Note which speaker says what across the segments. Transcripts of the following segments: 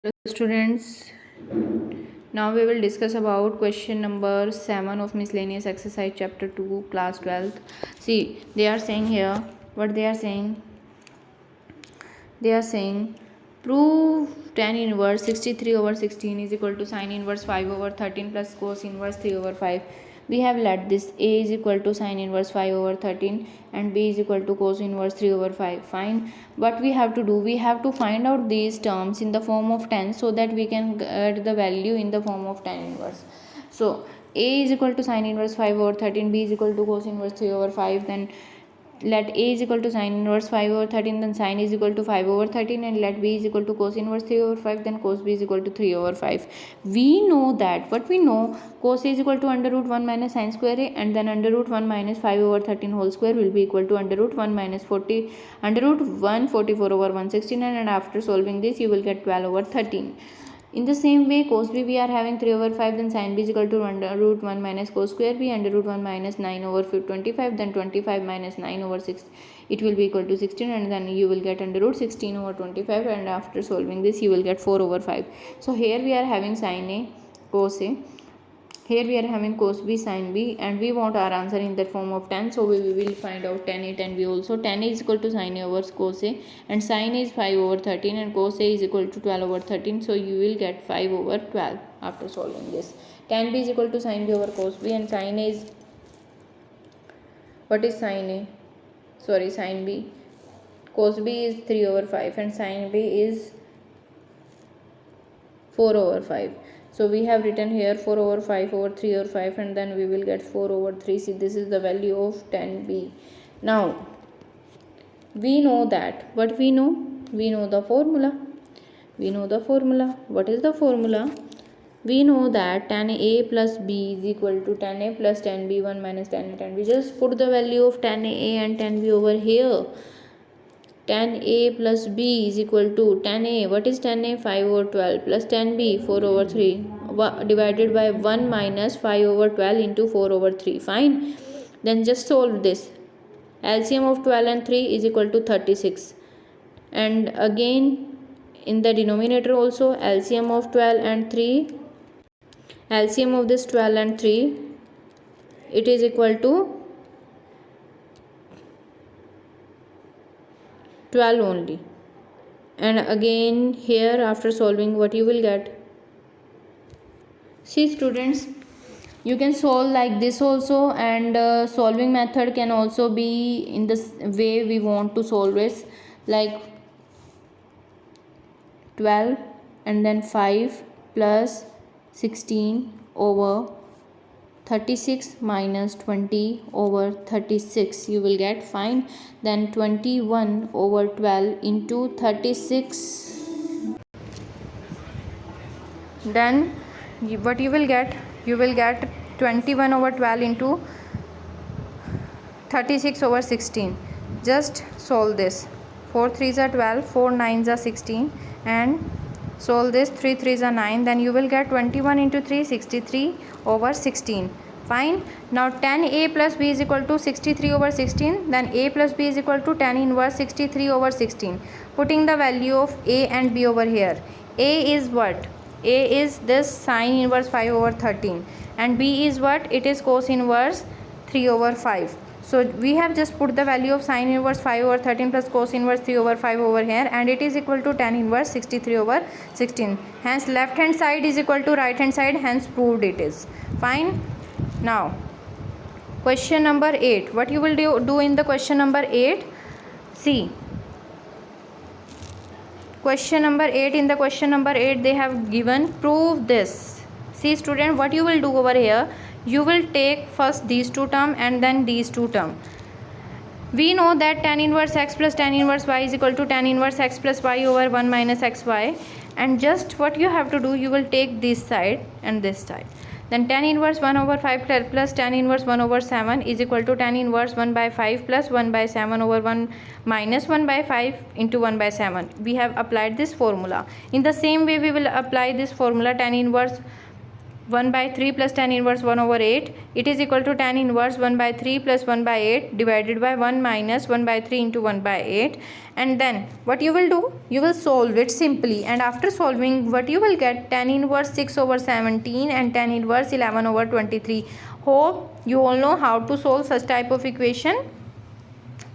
Speaker 1: Hello students, now we will discuss about question number 7 of miscellaneous exercise chapter 2 class 12th. See, they are saying here, what they are saying, prove tan inverse 63 over 16 is equal to sin inverse 5 over 13 plus cos inverse 3 over 5. We have let this a is equal to sin inverse 5 over 13 and b is equal to cos inverse 3 over 5. Fine. What we have to do, we have to find out these terms in the form of tan so that we can get the value in the form of tan inverse. So a is equal to sin inverse 5 over 13, b is equal to cos inverse 3 over 5. Then let a is equal to sin inverse 5 over 13, then sin is equal to 5 over 13, and let b is equal to cos inverse 3 over 5, then cos b is equal to 3 over 5. We know that, what we know, cos a is equal to under root 1 minus sin square a, and then under root 1 minus 5 over 13 whole square will be equal to under root 1 minus 40 under root 1 44 over 169, and after solving this you will get 12 over 13. In the same way, cos b we are having 3 over 5, then sin b is equal to under root 1 minus cos square b, under root 1 minus 9 over 25, then 25 minus 9 over 6, it will be equal to 16, and then you will get under root 16 over 25, and after solving this you will get 4 over 5. So here we are having sin a, cos a, here we are having cos b, sin b, and we want our answer in the form of tan, so we will find out tan a, tan b also. Tan a is equal to sin a over cos a, and sin a is 5 over 13, and cos a is equal to 12 over 13, so you will get 5 over 12 after solving this. Tan b is equal to sin b over cos b, and sin a is, what is sin a, sorry, sin b, cos b is 3 over 5 and sin b is 4 over 5. So we have written here 4 over 5 over 3 over 5, and then we will get 4 over 3. See, this is the value of tan b. Now we know that, what we know the formula. What is the formula? We know that tan a plus b is equal to tan a plus tan b 1 minus tan a tan b. Just put the value of tan a and tan b over here. Tan a plus b is equal to tan a, what is tan a, 5 over 12, plus tan b 4 over 3 divided by 1 minus 5 over 12 into 4 over 3. Fine. Then just solve this. LCM of 12 and 3 is equal to 36, and again in the denominator also LCM of 12 and 3, LCM of this 12 and 3, it is equal to 12 only. And again here after solving, what you will get, see students, you can solve like this also, and solving method can also be in the way we want to solve it, like 12 and then 5 plus 16 over 36 minus 20 over 36 you will get. Fine. Then 21 over 12 into 36, then what you will get, 21 over 12 into 36 over 16. Just solve this. 4 3s are 12, 4 9s are 16, and solve this. 3 3s are 9, then you will get 21 into 3, 63 over 16. Fine. Now tan a plus b is equal to 63 over 16, then a plus b is equal to tan inverse 63 over 16. Putting the value of a and b over here. A is what? A is this sin inverse 5 over 13, and b is what? It is cos inverse 3 over 5. So we have just put the value of sin inverse 5 over 13 plus cos inverse 3 over 5 over here, and it is equal to tan inverse 63 over 16. Hence left hand side is equal to right hand side, hence proved it is. Fine. Now question number 8. What you will do in the question number 8? See, question number 8, in the question number 8 they have given prove this. See student, what you will do over here, you will take first these two term and then these two term. We know that tan inverse x plus tan inverse y is equal to tan inverse x plus y over 1 minus xy, and just what you have to do, you will take this side and this side. Then tan inverse 1 over 5 plus tan inverse 1 over 7 is equal to tan inverse 1 by 5 plus 1 by 7 over 1 minus 1 by 5 into 1 by 7. We have applied this formula. In the same way we will apply this formula, tan inverse 1 by 3 plus tan inverse 1 over 8, it is equal to tan inverse 1 by 3 plus 1 by 8 divided by 1 minus 1 by 3 into 1 by 8. And then what you will do, you will solve it simply, and after solving what you will get, tan inverse 6 over 17 and tan inverse 11 over 23. Hope you all know how to solve such type of equation.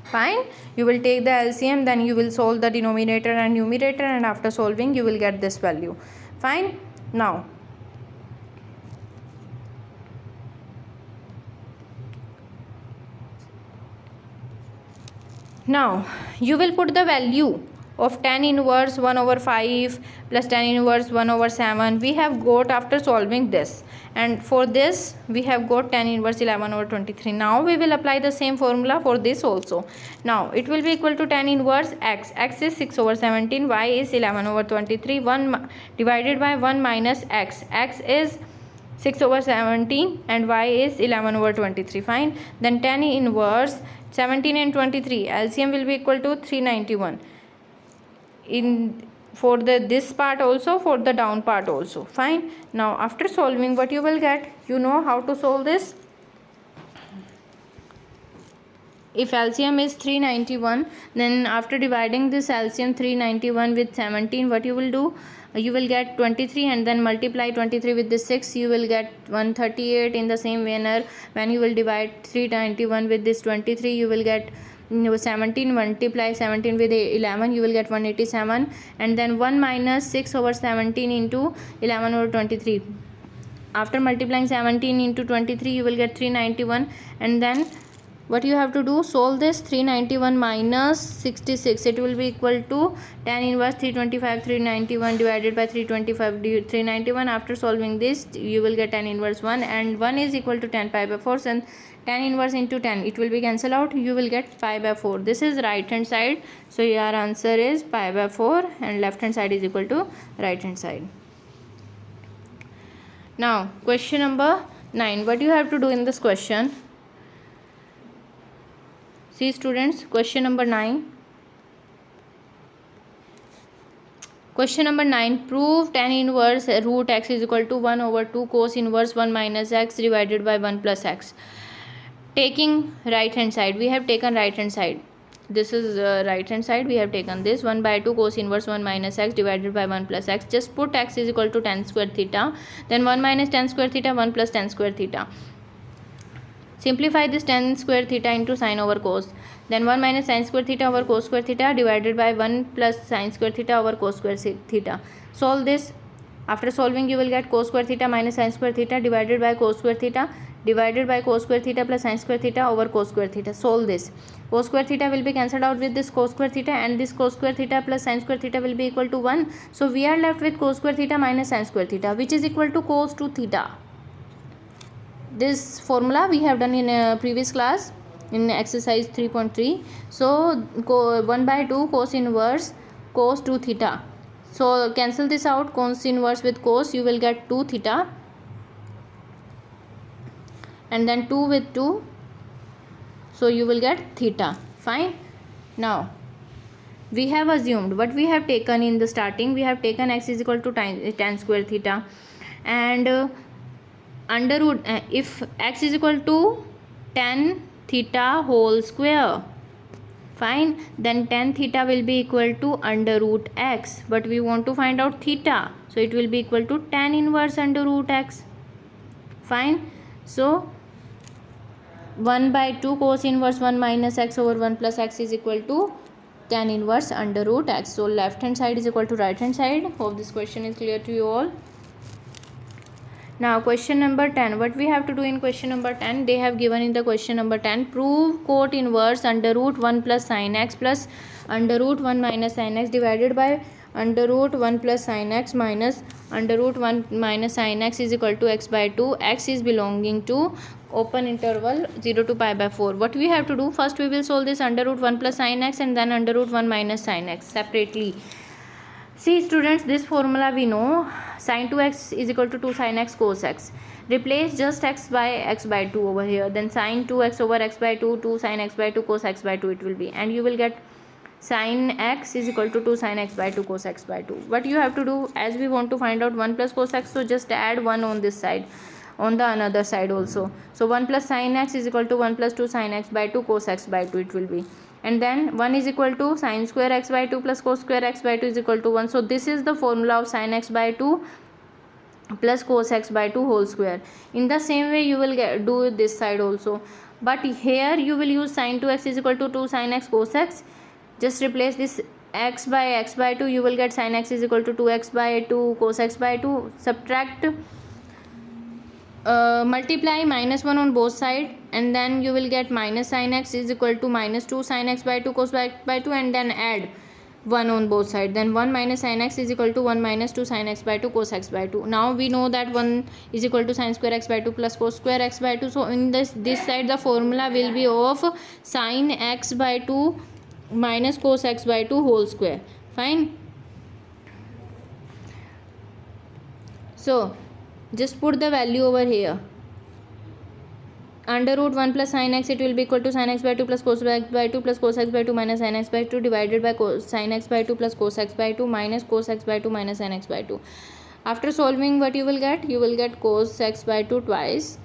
Speaker 1: Fine, you will take the LCM, then you will solve the denominator and numerator, and after solving you will get this value. Fine. Now you will put the value of tan inverse 1 over 5 plus tan inverse 1 over 7 we have got after solving this, and for this we have got tan inverse 11 over 23. Now we will apply the same formula for this also. Now it will be equal to tan inverse x. X is 6 over 17, y is 11 over 23, 1 divided by 1 minus x. X is 6 over 17 and y is 11 over 23. Fine. Then tan inverse 17 and 23, LCM will be equal to 391 in for this part also, for the down part also. Fine. Now after solving what you will get, you know how to solve this. If LCM is 391, then after dividing this LCM 391 with 17, what you will do, you will get 23, and then multiply 23 with the 6, you will get 138. In the same manner, when you will divide 391 with this 23, you will get 17, multiply 17 with 11, you will get 187, and then 1 minus 6 over 17 into 11 over 23. After multiplying 17 into 23, you will get 391, and then what you have to do, solve this. 391 minus 66, it will be equal to tan inverse 325 391 divided by 325 391. After solving this, you will get tan inverse 1, and 1 is equal to 10 pi by 4, and tan inverse into 10, it will be cancelled out, you will get pi by 4. This is right hand side, so your answer is pi by 4, and left hand side is equal to right hand side. Now question number 9, what you have to do in this question. See students, question number 9. Question number 9, prove tan inverse root x is equal to 1 over 2 cos inverse 1 minus x divided by 1 plus x. Taking right hand side, we have taken right hand side. This is right hand side, we have taken this 1 by 2 cos inverse 1 minus x divided by 1 plus x. Just put x is equal to tan square theta, then 1 minus tan square theta, 1 plus tan square theta. Simplify this tan square theta into sin over cos, then 1 minus sin square theta over cos square theta divided by 1 plus sin square theta over cos square theta. Solve this. After solving, you will get cos square theta minus sin square theta divided by cos square theta divided by cos square theta plus sin square theta over cos square theta. Solve this. Cos square theta will be cancelled out with this cos square theta, and this cos square theta plus sin square theta will be equal to 1. So we are left with cos square theta minus sin square theta, which is equal to cos 2 theta. This formula we have done in a previous class in exercise 3.3. So 1 by 2 cos inverse cos 2 theta. So cancel this out, cos inverse with cos, you will get 2 theta, and then 2 with 2, so you will get theta. Fine. Now we have assumed what we have taken in the starting, we have taken x is equal to tan square theta, and under root if x is equal to tan theta whole square, fine, then tan theta will be equal to under root x, but we want to find out theta, so it will be equal to tan inverse under root x. Fine. So 1 by 2 cos inverse 1 minus x over 1 plus x is equal to tan inverse under root x. So left hand side is equal to right hand side. Hope this question is clear to you all. Now question number 10, what we have to do in question number 10, they have given in the question number 10, prove cot inverse under root 1 plus sin x plus under root 1 minus sin x divided by under root 1 plus sin x minus under root 1 minus sin x is equal to x by 2. X is belonging to open interval 0 to pi by 4. What we have to do, first we will solve this under root 1 plus sin x and then under root 1 minus sin x separately. See students, this formula we know, sin 2x is equal to 2 sin x cos x. Replace just x by 2 over here, then sin 2x over x by 2, 2 sin x by 2 cos x by 2 it will be, and you will get sin x is equal to 2 sin x by 2 cos x by 2. What you have to do, as we want to find out 1 plus cos x, so just add 1 on this side, on the another side also. So 1 plus sin x is equal to 1 plus 2 sin x by 2 cos x by 2 it will be. And then 1 is equal to sin square x by 2 plus cos square x by 2 is equal to 1. So this is the formula of sin x by 2 plus cos x by 2 whole square. In the same way you will do this side also, but here you will use sin 2x is equal to 2 sin x cos x. Just replace this x by 2, you will get sin x is equal to 2x by 2 cos x by 2. Subtract, multiply -1 on both sides, and then you will get minus sin x is equal to -2 sin x by 2 cos x by 2, and then add 1 on both sides. Then 1 minus sin x is equal to 1 minus 2 sin x by 2 cos x by 2. Now we know that 1 is equal to sin square x by 2 plus cos square x by 2. So in this side the formula will be of sin x by 2 minus cos x by 2 whole square. Fine. So just put the value over here. Under root 1 plus sin x, it will be equal to sin x by 2 plus cos x by 2 plus cos x by 2 minus sin x by 2 divided by sin x by 2 plus cos x by 2 minus cos x by 2 minus sin x by 2. After solving, what you will get? You will get cos x by 2 twice.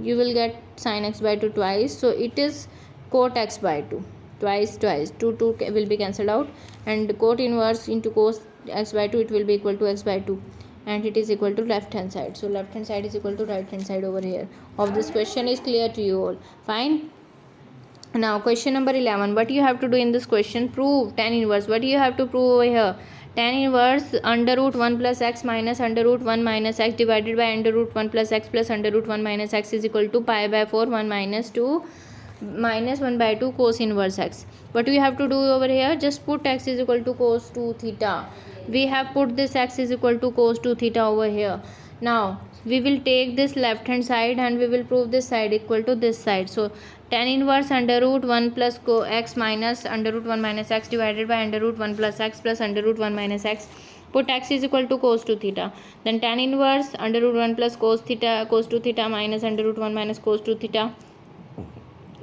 Speaker 1: You will get sin x by 2 twice. So it is cot x by 2. Twice. 2 will be cancelled out. And cot inverse into cos x by 2, it will be equal to x by 2. And it is equal to left hand side. So left hand side is equal to right hand side over here. Of this question is clear to you all. Fine. Now question number 11. What you have to do in this question? Prove tan inverse. What you have to prove over here? Tan inverse under root 1 plus x minus under root 1 minus x divided by under root 1 plus x plus under root 1 minus x is equal to pi by 4 1 minus 2 minus 1 by 2 cos inverse x. What we have to do over here? Just put x is equal to cos 2 theta. We have put this x is equal to cos 2 theta over here. Now we will take this left hand side and we will prove this side equal to this side. So tan inverse under root 1 plus x minus under root 1 minus x divided by under root 1 plus x plus under root 1 minus x. Put x is equal to cos 2 theta. Then tan inverse under root 1 plus cos 2 theta minus under root 1 minus cos 2 theta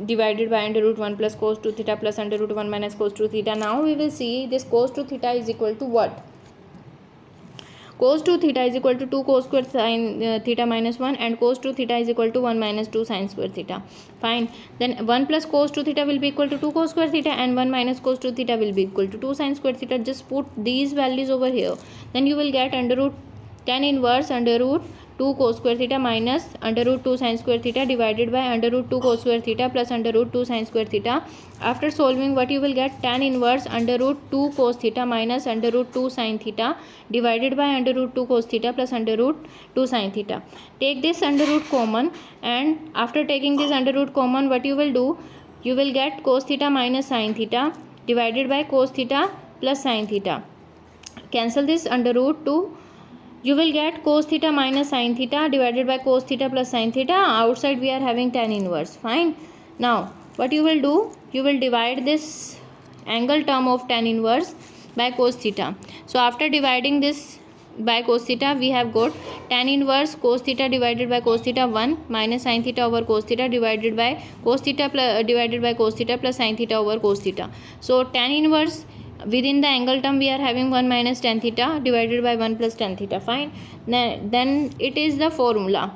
Speaker 1: divided by under root 1 plus cos 2 theta plus under root 1 minus cos 2 theta. Now we will see this cos 2 theta is equal to what? Cos 2 theta is equal to 2 cos square sin theta minus 1, and cos 2 theta is equal to 1 minus 2 sin square theta. Fine. Then 1 plus cos 2 theta will be equal to 2 cos square theta, and 1 minus cos 2 theta will be equal to 2 sin square theta. Just put these values over here. Then you will get under root tan inverse under root 2 cos square theta minus under root 2 sin square theta divided by under root 2 cos square theta plus under root 2 sin square theta. After solving, what you will get? Tan inverse under root 2 cos theta minus under root 2 sin theta divided by under root 2 cos theta plus under root 2 sin theta. Take this under root common, and after taking this under root common, what you will do? You will get cos theta minus sin theta divided by cos theta plus sin theta. Cancel this under root 2. You will get cos theta minus sin theta divided by cos theta plus sin theta. Outside we are having tan inverse. Fine. Now what you will do? You will divide this angle term of tan inverse by cos theta. So after dividing this by cos theta, we have got tan inverse cos theta divided by cos theta 1 minus sin theta over cos theta divided by cos theta plus sin theta over cos theta. So tan inverse within the angle term we are having 1 minus tan theta divided by 1 plus tan theta. Fine. Then it is the formula.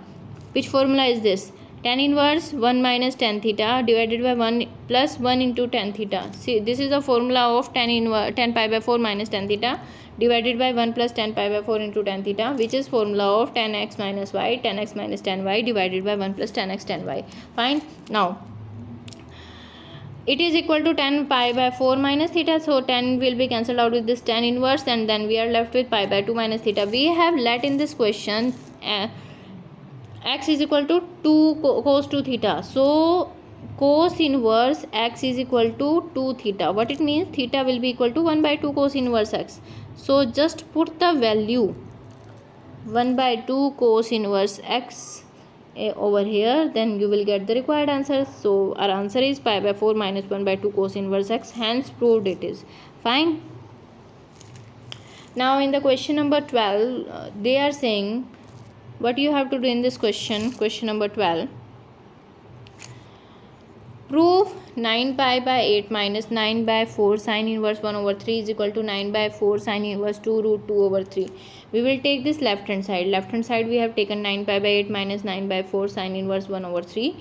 Speaker 1: Which formula is this? Tan inverse 1 minus tan theta divided by 1 plus 1 into tan theta. See, this is the formula of tan pi by 4 minus tan theta divided by 1 plus tan pi by 4 into tan theta, which is formula of tan x minus y, tan x minus tan y divided by 1 plus tan x tan y. Fine. Now it is equal to tan pi by 4 minus theta, so tan will be cancelled out with this tan inverse, and then we are left with pi by 2 minus theta. We have let in this question x is equal to 2 cos 2 theta. So cos inverse x is equal to 2 theta. What it means? Theta will be equal to 1 by 2 cos inverse x. So just put the value 1 by 2 cos inverse x over here, then you will get the required answer. So our answer is pi by 4 minus 1 by 2 cos inverse x, hence proved it is. Fine. Now in the question number 12, they are saying what you have to do in this question number 12. Prove 9 pi by 8 minus 9 by 4 sin inverse 1 over 3 is equal to 9 by 4 sin inverse 2 root 2 over 3. We will take this left hand side. Left hand side we have taken 9 pi by 8 minus 9 by 4 sin inverse 1 over 3.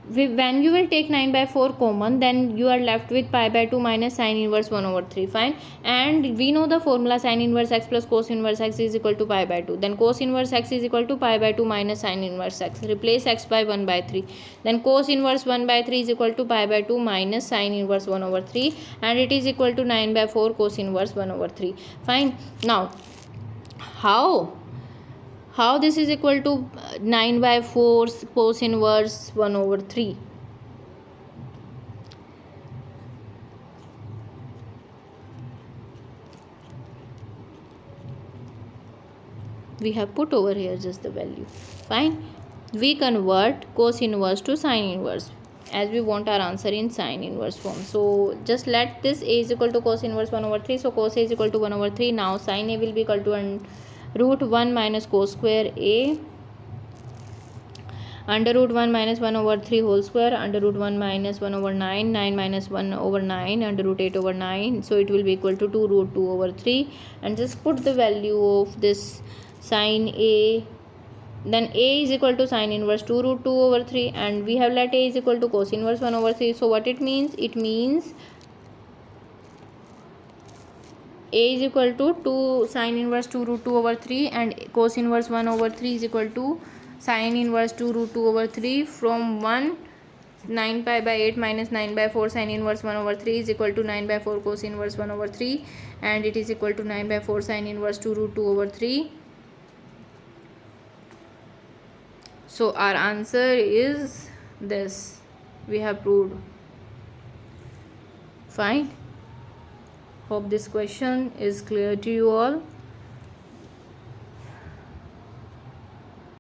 Speaker 1: When you will take 9 by 4 common, then you are left with pi by 2 minus sin inverse 1 over 3. Fine. And we know the formula sin inverse x plus cos inverse x is equal to pi by 2. Then cos inverse x is equal to pi by 2 minus sin inverse x. Replace x by 1 by 3. Then cos inverse 1 by 3 is equal to pi by 2 minus sin inverse 1 over 3. And it is equal to 9 by 4 cos inverse 1 over 3. Fine. Now, how this is equal to 9 by 4 cos inverse 1 over 3? We have put over here just the value. Fine. We convert cos inverse to sin inverse, as we want our answer in sin inverse form. So just let this a is equal to cos inverse 1 over 3. So cos a is equal to 1 over 3. Now sin a will be equal to root 1 minus cos square a under root 1 minus 1 over 3 whole square under root 1 minus 1 over 9 9 minus 1 over 9 under root 8 over 9. So it will be equal to 2 root 2 over 3. And just put the value of this sin a. Then a is equal to sin inverse 2 root 2 over 3. And we have let a is equal to cos inverse 1 over 3. So what it means? It means a is equal to 2 sin inverse 2 root 2 over 3 and cos inverse 1 over 3 is equal to sin inverse 2 root 2 over 3. From 1, 9 pi by 8 minus 9 by 4 sin inverse 1 over 3 is equal to 9 by 4 cos inverse 1 over 3, and it is equal to 9 by 4 sin inverse 2 root 2 over 3. So our answer is this. We have proved. Fine. Hope this question is clear to you all.